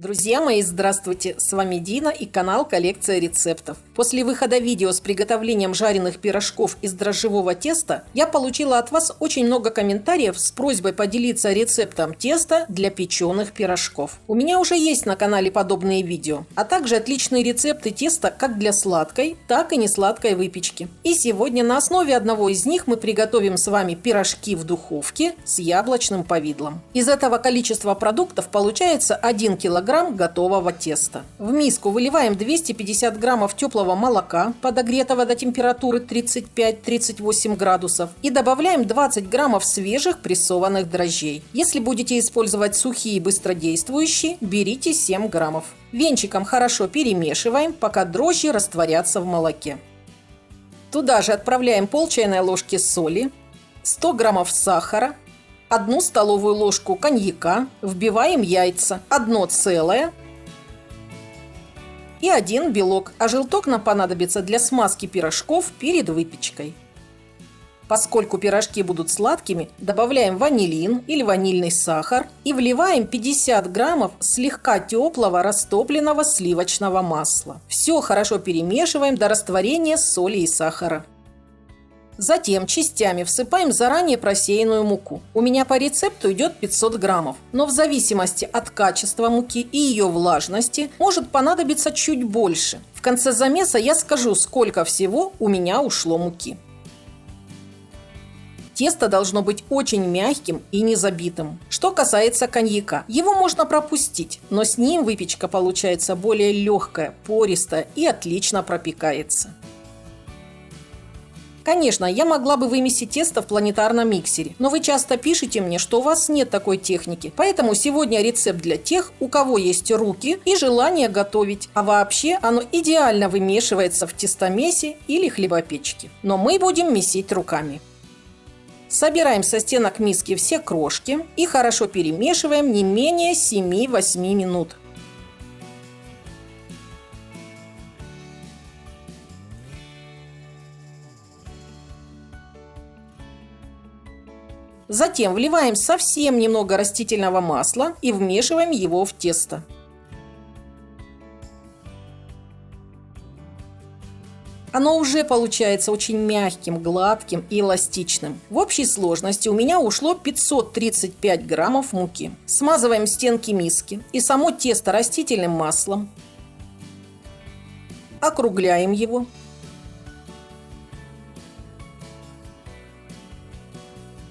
Друзья мои, здравствуйте! С вами Дина и канал Коллекция рецептов. После выхода видео с приготовлением жареных пирожков из дрожжевого теста я получила от вас очень много комментариев с просьбой поделиться рецептом теста для печеных пирожков. У меня уже есть на канале подобные видео, а также отличные рецепты теста как для сладкой, так и несладкой выпечки. И сегодня на основе одного из них мы приготовим с вами пирожки в духовке с яблочным повидлом. Из этого количества продуктов получается 1 килограмм готового теста. В миску выливаем 250 граммов теплого молока, подогретого до температуры 35-38 градусов, и добавляем 20 граммов свежих прессованных дрожжей. Если будете использовать сухие и быстродействующие, берите 7 граммов. Венчиком хорошо перемешиваем, пока дрожжи растворятся в молоке. Туда же отправляем пол чайной ложки соли, 100 граммов сахара, 1 столовую ложку коньяка, вбиваем яйца, 1 целое и 1 белок, а желток нам понадобится для смазки пирожков перед выпечкой. Поскольку пирожки будут сладкими, добавляем ванилин или ванильный сахар и вливаем 50 граммов слегка теплого растопленного сливочного масла. Все хорошо перемешиваем до растворения соли и сахара. Затем частями всыпаем заранее просеянную муку. У меня по рецепту идет 500 граммов, но в зависимости от качества муки и ее влажности может понадобиться чуть больше. В конце замеса я скажу, сколько всего у меня ушло муки. Тесто должно быть очень мягким и не забитым. Что касается коньяка, его можно пропустить, но с ним выпечка получается более легкая, пористая и отлично пропекается. Конечно, я могла бы вымесить тесто в планетарном миксере, но вы часто пишете мне, что у вас нет такой техники. Поэтому сегодня рецепт для тех, у кого есть руки и желание готовить. А вообще оно идеально вымешивается в тестомесе или хлебопечке. Но мы будем месить руками. Собираем со стенок миски все крошки и хорошо перемешиваем не менее 7-8 минут. Затем вливаем совсем немного растительного масла и вмешиваем его в тесто. Оно уже получается очень мягким, гладким и эластичным. В общей сложности у меня ушло 535 граммов муки. Смазываем стенки миски и само тесто растительным маслом. Округляем его.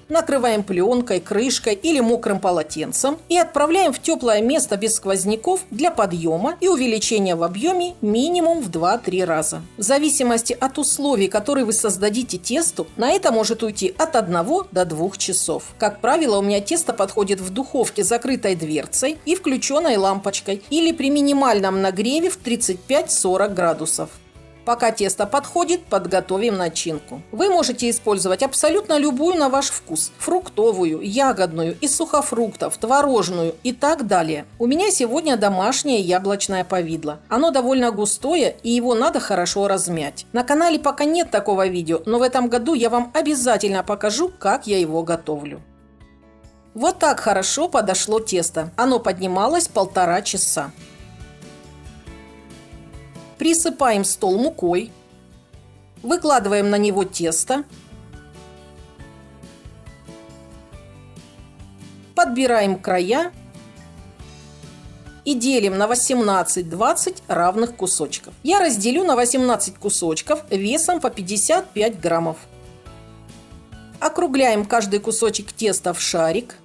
Накрываем пленкой, крышкой или мокрым полотенцем и отправляем в теплое место без сквозняков для подъема и увеличения в объеме минимум в 2-3 раза. В зависимости от условий, которые вы создадите тесту, на это может уйти от 1 до 2 часов. Как правило, у меня тесто подходит в духовке с закрытой дверцей и включенной лампочкой или при минимальном нагреве в 35-40 градусов. Пока тесто подходит, подготовим начинку. Вы можете использовать абсолютно любую на ваш вкус. Фруктовую, ягодную, из сухофруктов, творожную и так далее. У меня сегодня домашнее яблочное повидло. Оно довольно густое и его надо хорошо размять. На канале пока нет такого видео, но в этом году я вам обязательно покажу, как я его готовлю. Вот так хорошо подошло тесто. Оно поднималось 1,5 часа. Присыпаем стол мукой, выкладываем на него тесто, подбираем края и делим на 18-20 равных кусочков. Я разделю на 18 кусочков весом по 55 граммов. Округляем каждый кусочек теста в шарик.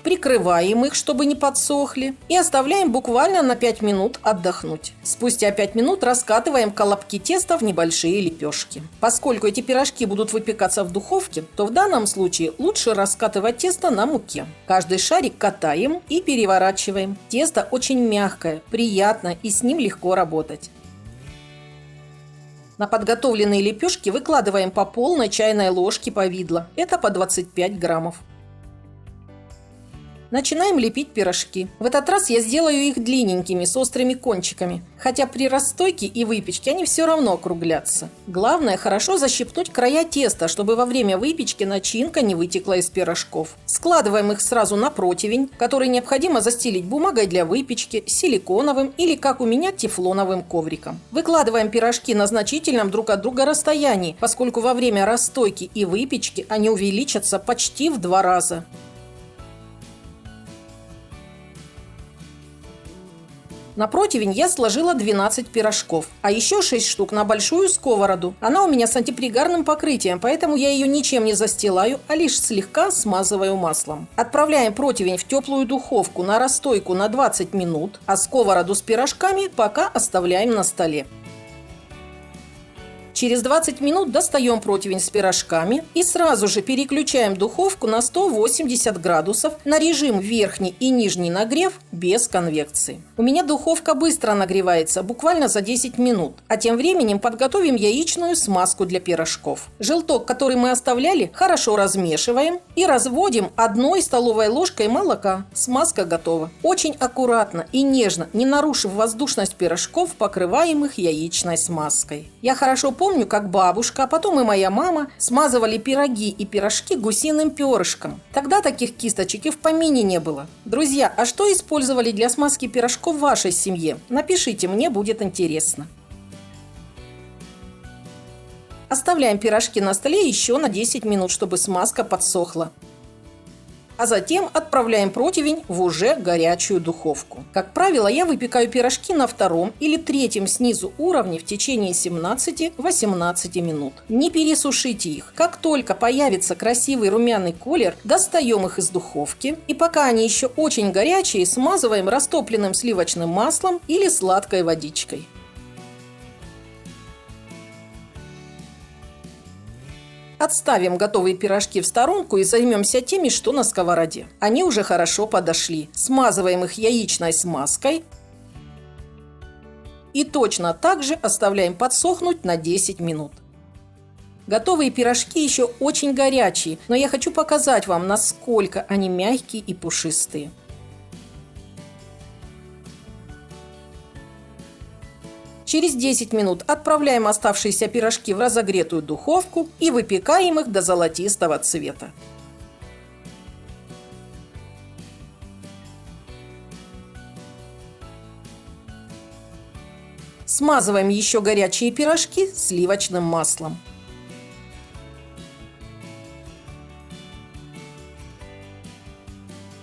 Прикрываем их, чтобы не подсохли, и оставляем буквально на 5 минут отдохнуть. Спустя 5 минут раскатываем колобки теста в небольшие лепешки. Поскольку эти пирожки будут выпекаться в духовке, то в данном случае лучше раскатывать тесто на муке. Каждый шарик катаем и переворачиваем. Тесто очень мягкое, приятно и с ним легко работать. На подготовленные лепешки выкладываем по полной чайной ложке повидла. Это по 25 граммов. Начинаем лепить пирожки. В этот раз я сделаю их длинненькими, с острыми кончиками. Хотя при расстойке и выпечке они все равно округлятся. Главное хорошо защипнуть края теста, чтобы во время выпечки начинка не вытекла из пирожков. Складываем их сразу на противень, который необходимо застелить бумагой для выпечки, силиконовым или, как у меня, тефлоновым ковриком. Выкладываем пирожки на значительном друг от друга расстоянии, поскольку во время расстойки и выпечки они увеличатся почти в 2 раза. На противень я сложила 12 пирожков, а еще 6 штук на большую сковороду. Она у меня с антипригарным покрытием, поэтому я ее ничем не застилаю, а лишь слегка смазываю маслом. Отправляем противень в теплую духовку на расстойку на 20 минут, а сковороду с пирожками пока оставляем на столе. Через 20 минут достаем противень с пирожками и сразу же переключаем духовку на 180 градусов на режим верхний и нижний нагрев без конвекции. У меня духовка быстро нагревается, буквально за 10 минут. А тем временем подготовим яичную смазку для пирожков. Желток, который мы оставляли, хорошо размешиваем и разводим 1 столовой ложкой молока. Смазка готова. Очень аккуратно и нежно, не нарушив воздушность пирожков, покрываем их яичной смазкой. Я хорошо помню, как бабушка, а потом и моя мама смазывали пироги и пирожки гусиным перышком. Тогда таких кисточек и в помине не было. Друзья, а что использовали для смазки пирожков в вашей семье? Напишите, мне будет интересно. Оставляем пирожки на столе еще на 10 минут, чтобы смазка подсохла. А затем отправляем противень в уже горячую духовку. Как правило, я выпекаю пирожки на 2-м или 3-м снизу уровне в течение 17-18 минут. Не пересушите их. Как только появится красивый румяный колер, достаем их из духовки. И пока они еще очень горячие, смазываем растопленным сливочным маслом или сладкой водичкой. Отставим готовые пирожки в сторонку и займемся теми, что на сковороде. Они уже хорошо подошли. Смазываем их яичной смазкой. И точно так же оставляем подсохнуть на 10 минут. Готовые пирожки еще очень горячие, но я хочу показать вам, насколько они мягкие и пушистые. Через 10 минут отправляем оставшиеся пирожки в разогретую духовку и выпекаем их до золотистого цвета. Смазываем еще горячие пирожки сливочным маслом.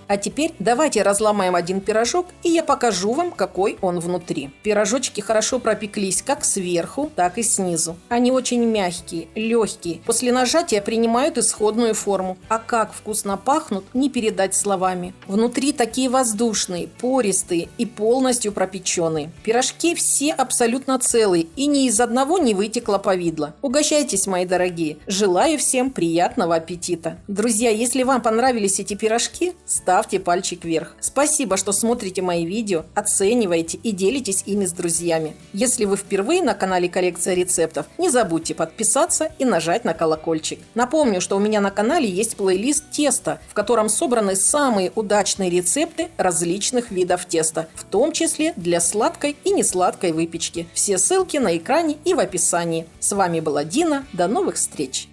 А теперь давайте разломаем один пирожок, и я покажу вам, какой он внутри. Пирожочки хорошо пропеклись как сверху, так и снизу. Они очень мягкие, легкие. После нажатия принимают исходную форму. А как вкусно пахнут, не передать словами. Внутри такие воздушные, пористые и полностью пропеченные. Пирожки все абсолютно целые, и ни из одного не вытекло повидло. Угощайтесь, мои дорогие. Желаю всем приятного аппетита. Друзья, если вам понравились эти пирожки, ставьте пальчик вверх. Спасибо, что смотрите мои видео, оцениваете и делитесь ими с друзьями. Если вы впервые на канале Коллекция рецептов, не забудьте подписаться и нажать на колокольчик. Напомню, что у меня на канале есть плейлист теста, в котором собраны самые удачные рецепты различных видов теста, в том числе для сладкой и несладкой выпечки. Все ссылки на экране и в описании. С вами была Дина. До новых встреч!